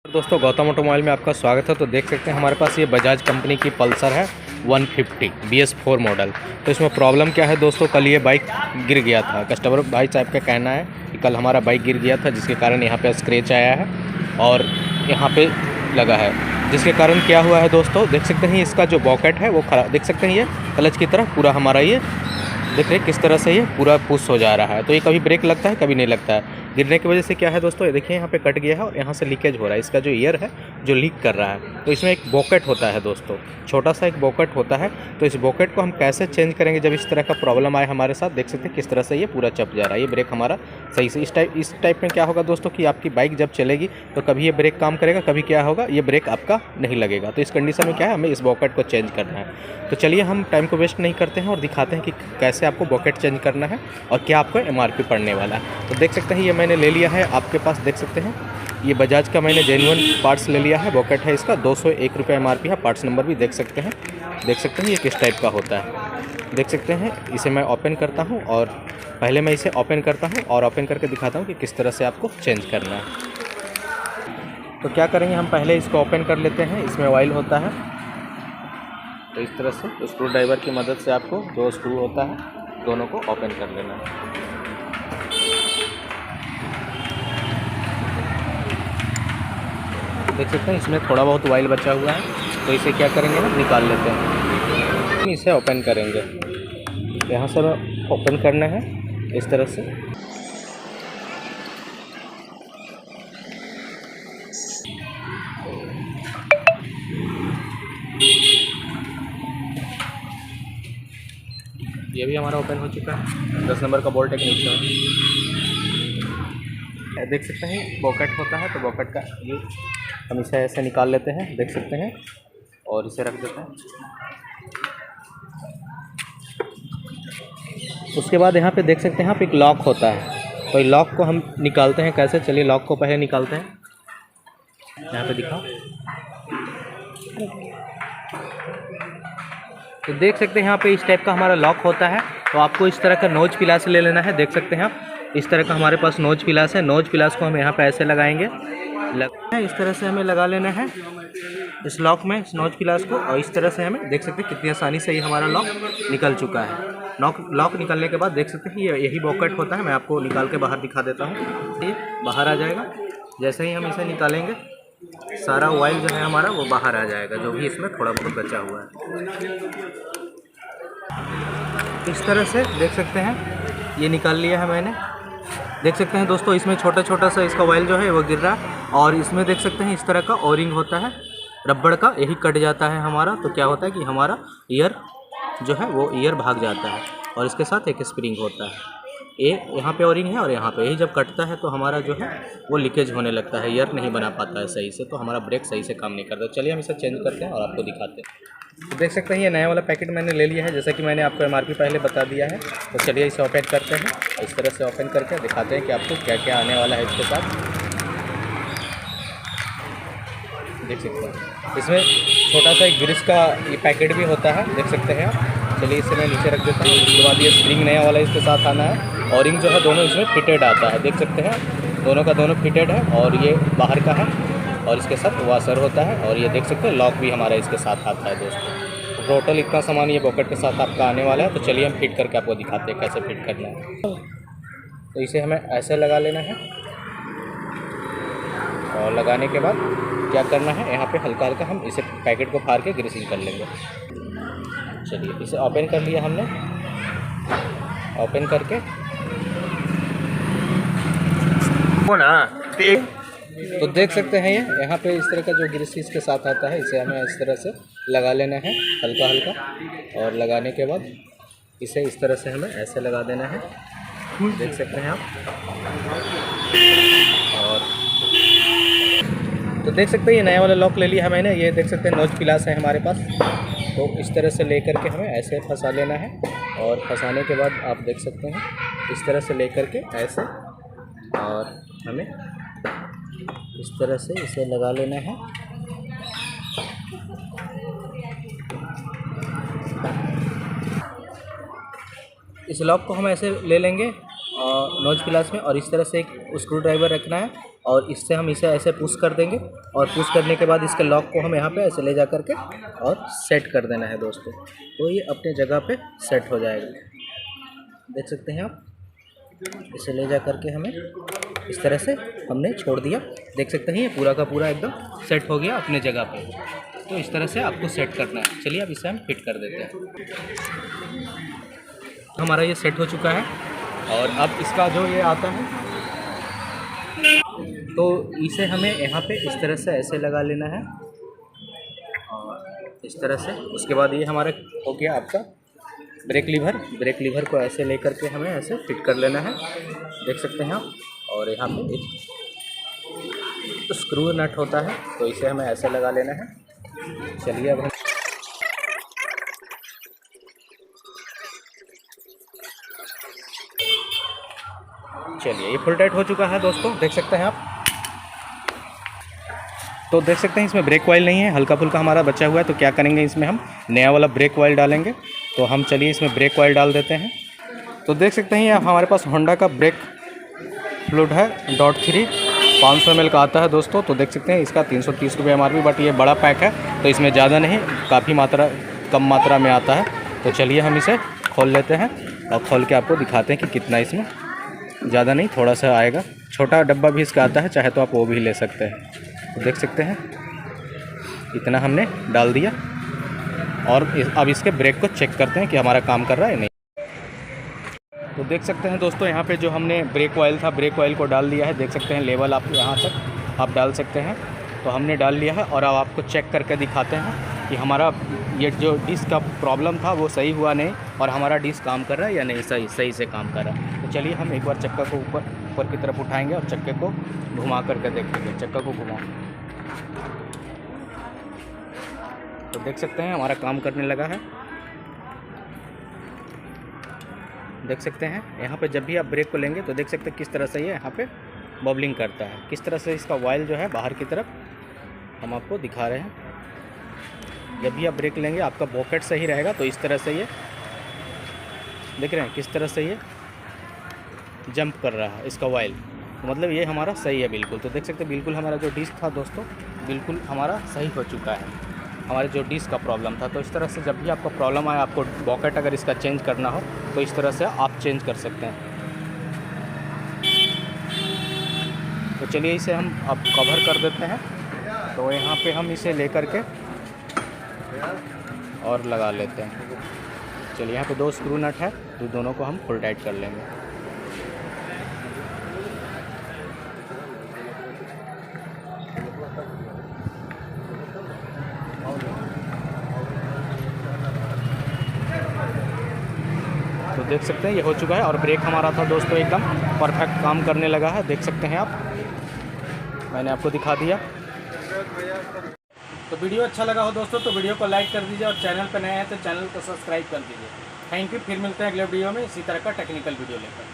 दोस्तों गौतम ऑटोमोबाइल में आपका स्वागत है। तो देख सकते हैं हमारे पास ये बजाज कंपनी की पल्सर है 150 BS4 मॉडल। तो इसमें प्रॉब्लम क्या है दोस्तों, कल ये बाइक गिर गया था। कस्टमर भाई साहब का कहना है कि कल हमारा बाइक गिर गया था, जिसके कारण यहाँ पे स्क्रैच आया है और यहाँ पे लगा है। जिसके कारण क्या हुआ है दोस्तों, देख सकते हैं इसका जो बॉकेट है वो खराब, देख सकते हैं ये क्लच की तरह पूरा हमारा ये देख रहे हैं किस तरह से ये पूरा पुश हो जा रहा है। तो ये कभी ब्रेक लगता है कभी नहीं लगता है। गिरने की वजह से क्या है दोस्तों, ये देखिए यहाँ पे कट गया है और यहाँ से लीकेज हो रहा है। इसका जो ईयर है जो लीक कर रहा है, तो इसमें एक बॉकेट होता है दोस्तों, छोटा सा एक बॉकेट होता है। तो इस बॉकेट को हम कैसे चेंज करेंगे जब इस तरह का प्रॉब्लम आए हमारे साथ। देख सकते हैं किस तरह से ये पूरा चप जा रहा है। ये ब्रेक हमारा सही से इस टाइप में क्या होगा दोस्तों कि आपकी बाइक जब चलेगी तो कभी ये ब्रेक काम करेगा, कभी क्या होगा ये ब्रेक आपका नहीं लगेगा। तो इस कंडीशन में क्या है, हमें इस बॉकेट को चेंज करना है। तो चलिए हम टाइम को वेस्ट नहीं करते हैं और दिखाते हैं कि कैसे आपको बॉकेट चेंज करना है और क्या आपको MRP पड़ने वाला है। तो देख सकते हैं ये मैंने ले लिया है, आपके पास देख सकते हैं ये बजाज का मैंने जेन्युइन पार्ट्स ले लिया है। बॉकेट है इसका 201 रुपये MRP है। पार्ट्स नंबर भी देख सकते हैं ये किस टाइप का होता है। देख सकते हैं इसे मैं ओपन करता हूं और पहले मैं इसे ओपन करता हूं और ओपन करके दिखाता हूं कि किस तरह से आपको चेंज करना है। तो क्या करेंगे, हम पहले इसको ओपन कर लेते हैं। इसमें ऑयल होता है, तो इस तरह से स्क्रू ड्राइवर की मदद से आपको जो स्क्रू होता है दोनों को ओपन कर लेना है। देख सकते हैं इसमें थोड़ा बहुत ऑयल बचा हुआ है, तो इसे क्या करेंगे हम निकाल लेते हैं। इसे ओपन करेंगे, यहाँ से ओपन करना है इस तरह से। ये भी हमारा ओपन हो चुका है। 10 नंबर का बोल्ट एक नीचे है। देख सकते हैं बॉकेट होता है, तो बॉकेट का ये हम इसे ऐसे निकाल लेते हैं, देख सकते हैं, और इसे रख देते हैं। उसके बाद यहाँ पे देख सकते हैं यहाँ पे एक लॉक होता है, तो लॉक को हम निकालते हैं कैसे। चलिए लॉक को पहले निकालते हैं। यहाँ पे दिखाओ, तो देख सकते हैं यहाँ पे इस टाइप का हमारा लॉक होता है। तो आपको इस तरह का नोज पिलास ले लेना है। देख सकते हैं आप इस तरह का हमारे पास नोज पिलास है। नोज पिलास को हम यहाँ पे ऐसे लगाएंगे, इस तरह से हमें लगा लेना है इस लॉक में, इस नोज पिलास को। और इस तरह से हमें देख सकते हैं कितनी आसानी से ये हमारा लॉक निकल चुका है। लॉक निकलने के बाद देख सकते हैं ये यही बॉकेट होता है। मैं आपको निकाल के बाहर दिखा देता हूँ। ये बाहर आ जाएगा। जैसे ही हम इसे निकालेंगे सारा ऑयल जो है हमारा वो बाहर आ जाएगा, जो भी इसमें थोड़ा बहुत बचा हुआ है। इस तरह से देख सकते हैं ये निकाल लिया है मैंने। देख सकते हैं दोस्तों इसमें छोटा छोटा सा इसका ऑयल जो है वो गिर रहा है। और इसमें देख सकते हैं इस तरह का ओरिंग होता है रबड़ का, यही कट जाता है हमारा। तो क्या होता है कि हमारा ईयर जो है वो ईयर भाग जाता है। और इसके साथ एक स्प्रिंग होता है, ये यहाँ पे ओरिंग है और यहाँ पे, यही जब कटता है तो हमारा जो है वो लीकेज होने लगता है, ईयर नहीं बना पाता है सही से, तो हमारा ब्रेक सही से काम नहीं करता। चलिए हम इसे चेंज करते हैं और आपको दिखाते हैं। तो देख सकते हैं ये नया वाला पैकेट मैंने ले लिया है, जैसा कि मैंने आपको MRP पहले बता दिया है। तो चलिए इसे ओपन करते हैं, इस तरह से ओपन करके दिखाते हैं कि आपको क्या क्या आने वाला है इसके साथ। देख सकते हैं इसमें छोटा सा एक ग्रीस का ये पैकेट भी होता है, देख सकते हैं आप। चलिए इसे मैं नीचे रख देता हूँ। उसके बाद ये स्प्रिंग नया वाला इसके साथ आना है। ओरिंग जो है दोनों इसमें फिटेड आता है, देख सकते हैं दोनों का दोनों फिटेड है। और ये बाहर का है और इसके साथ वाशर होता है। और ये देख सकते हैं लॉक भी हमारा इसके साथ आता है दोस्तों। टोटल इतना सामान ये बॉकेट के साथ आपका आने वाला है। तो चलिए हम फिट करके आपको दिखाते हैं कैसे फिट करना है। तो इसे हमें ऐसे लगा लेना है और लगाने के बाद क्या करना है, यहाँ पे हल्का हल्का हम इसे पैकेट को फाड़ के ग्रीसिंग कर लेंगे। चलिए इसे ओपन कर लिया हमने। ओपन करके तो देख सकते हैं ये यहाँ पे इस तरह का जो ग्रीस इसके साथ आता है, इसे हमें इस तरह से लगा लेना है हल्का हल्का। और लगाने के बाद इसे इस तरह से हमें ऐसे लगा देना है, देख सकते हैं आप। और तो देख सकते हैं ये नया वाला लॉक ले लिया है मैंने। ये देख सकते हैं नोज पिलास है हमारे पास। तो इस तरह से लेकर के हमें ऐसे फंसा लेना है। और फंसाने के बाद आप देख सकते हैं इस तरह से लेकर के ऐसे, और हमें इस तरह से इसे लगा लेना है। इस लॉक को हम ऐसे ले लेंगे नोज प्लास में, और इस तरह से एक स्क्रू ड्राइवर रखना है और इससे हम इसे ऐसे पुश कर देंगे और पुश करने के बाद इसके लॉक को हम यहाँ पे ऐसे ले जा करके और सेट कर देना है दोस्तों। तो ये अपने जगह पे सेट हो जाएगा, देख सकते हैं आप। इसे ले जा करके हमें इस तरह से हमने छोड़ दिया, देख सकते हैं ये पूरा का पूरा एकदम सेट हो गया अपने जगह पे। तो इस तरह से आपको सेट करना है। चलिए अब इसे हम फिट कर देते हैं। हमारा ये सेट हो चुका है और अब इसका जो ये आता है तो इसे हमें यहाँ पे इस तरह से ऐसे लगा लेना है और इस तरह से। उसके बाद ये हमारा हो गया आपका ब्रेक लीवर। ब्रेक लीवर को ऐसे लेकर के हमें ऐसे फिट कर लेना है, देख सकते हैं आप। और यहाँ पे एक स्क्रू नट होता है तो इसे हमें ऐसे लगा लेना है। चलिए अब हम चलिए ये फुल टाइट हो चुका है दोस्तों, देख सकते हैं आप। तो देख सकते हैं इसमें ब्रेक ऑयल नहीं है, हल्का फुल्का हमारा बचा हुआ है। तो क्या करेंगे, इसमें हम नया वाला ब्रेक ऑयल डालेंगे। तो हम चलिए इसमें ब्रेक ऑयल डाल देते हैं। तो देख सकते हैं ये हमारे पास होंडा का ब्रेक फ्लूइड है .3 500 ml का आता है दोस्तों। तो देख सकते हैं इसका 330 रुपये MRP, बट ये बड़ा पैक है तो इसमें ज़्यादा नहीं, काफ़ी कम मात्रा में आता है। तो चलिए हम इसे खोल लेते हैं और खोल के आपको दिखाते हैं कि कितना इसमें, ज़्यादा नहीं थोड़ा सा आएगा। छोटा डब्बा भी इसका आता है, चाहे तो आप वो भी ले सकते हैं। तो देख सकते हैं इतना हमने डाल दिया और अब इसके ब्रेक को चेक करते हैं कि हमारा काम कर रहा है या नहीं। तो देख सकते हैं दोस्तों यहाँ पे जो हमने ब्रेक ऑयल था, ब्रेक ऑयल को डाल दिया है। देख सकते हैं लेवल आप यहाँ तक आप डाल सकते हैं। तो हमने डाल लिया है और अब आपको चेक करके दिखाते हैं कि हमारा ये जो डिस्क का प्रॉब्लम था वो सही हुआ नहीं और हमारा डिस्क काम कर रहा है या नहीं, सही से काम कर रहा है। तो चलिए हम एक बार चक्का को ऊपर की तरफ उठाएंगे और चक्के को घुमा करके देखेंगे। चक्का को घुमाओ, तो देख सकते हैं हमारा काम करने लगा है। देख सकते हैं यहाँ पे जब भी आप ब्रेक को लेंगे तो देख सकते हैं किस तरह से ये यहाँ पे बबलिंग करता है, किस तरह से इसका वायल जो है बाहर की तरफ हम आपको दिखा रहे हैं। जब भी आप ब्रेक लेंगे आपका पॉकेट सही रहेगा तो इस तरह से ये देख रहे हैं किस तरह से ये जंप कर रहा है इसका वायल, तो मतलब ये हमारा सही है बिल्कुल। तो देख सकते हैं बिल्कुल हमारा जो डिस्क था दोस्तों बिल्कुल हमारा सही हो चुका है, हमारे जो डिस्क का प्रॉब्लम था। तो इस तरह से जब भी आपको प्रॉब्लम आए, आपको पॉकेट अगर इसका चेंज करना हो तो इस तरह से आप चेंज कर सकते हैं। तो चलिए इसे हम अब कवर कर देते हैं। तो यहाँ पे हम इसे लेकर के और लगा लेते हैं। चलिए यहाँ पे 2 स्क्रू नट है तो दोनों को हम फुल टाइट कर लेंगे। तो देख सकते हैं ये हो चुका है और ब्रेक हमारा था दोस्तों एकदम परफेक्ट काम करने लगा है, देख सकते हैं आप, मैंने आपको दिखा दिया। तो वीडियो अच्छा लगा हो दोस्तों तो वीडियो को लाइक कर दीजिए और चैनल पर नए हैं तो चैनल को सब्सक्राइब कर दीजिए। थैंक यू, फिर मिलते हैं अगले वीडियो में इसी तरह का टेक्निकल वीडियो लेकर।